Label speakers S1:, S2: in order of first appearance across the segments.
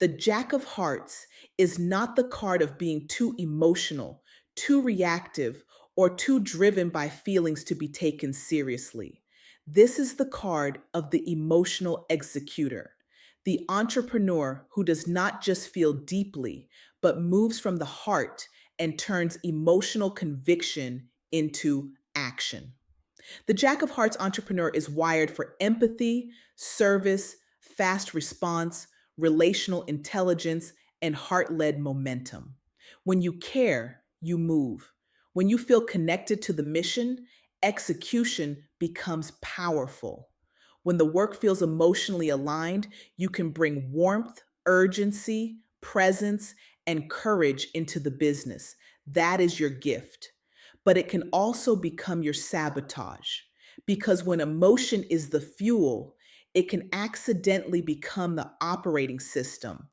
S1: The Jack of Hearts is not the card of being too emotional, too reactive, or too driven by feelings to be taken seriously. This is the card of the emotional executor, the entrepreneur who does not just feel deeply, but moves from the heart and turns emotional conviction into action. The Jack of Hearts entrepreneur is wired for empathy, service, fast response, relational intelligence, and heart led momentum. When you care, you move. When you feel connected to the mission, execution becomes powerful. When the work feels emotionally aligned, you can bring warmth, urgency, presence, and courage into the business. That is your gift. But it can also become your sabotage because when emotion is the fuel, it can accidentally become the operating system.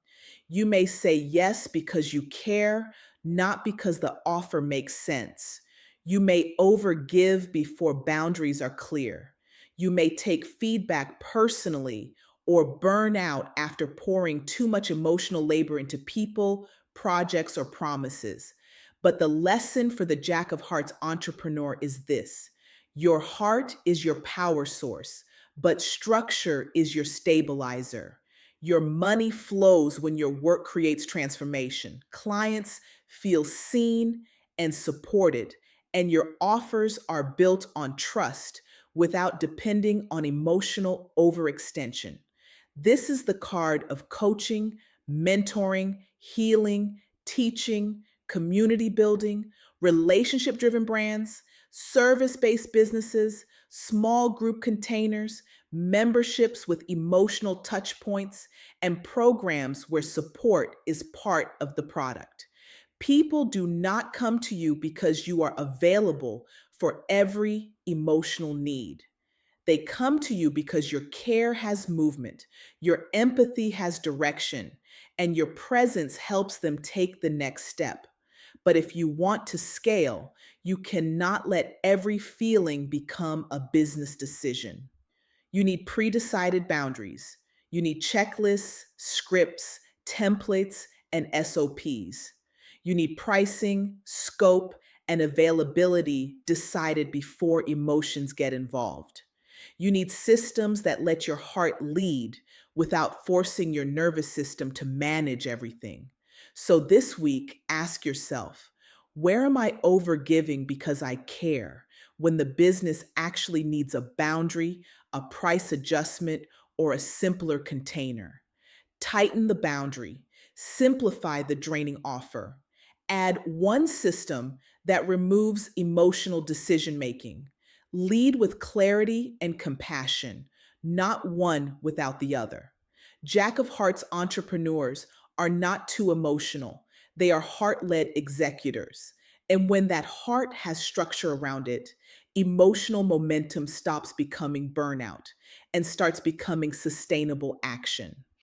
S1: You may say yes because you care, not because the offer makes sense. You may overgive before boundaries are clear. You may take feedback personally or burn out after pouring too much emotional labor into people, projects, or promises. But the lesson for the Jack of Hearts entrepreneur is this: your heart is your power source, but structure is your stabilizer. Your money flows when your work creates transformation. Clients feel seen and supported, and your offers are built on trust without depending on emotional overextension. This is the card of coaching, mentoring, healing, teaching, community building, relationship driven brands, service based businesses, small group containers, memberships with emotional touch points, and programs where support is part of the product. People do not come to you because you are available for every emotional need. They come to you because your care has movement, your empathy has direction, and your presence helps them take the next step. But if you want to scale, you cannot let every feeling become a business decision. You need pre decided boundaries. You need checklists, scripts, templates, and SOPs. You need pricing, scope, and availability decided before emotions get involved. You need systems that let your heart lead without forcing your nervous system to manage everything. So this week, ask yourself, where am I overgiving because I care when the business actually needs a boundary, a price adjustment, or a simpler container? Tighten the boundary, simplify the draining offer, add one system that removes emotional decision making. Lead with clarity and compassion, not one without the other. Jack of Hearts entrepreneurs are not too emotional, they are heart led executors. And when that heart has structure around it, emotional momentum stops becoming burnout and starts becoming sustainable action.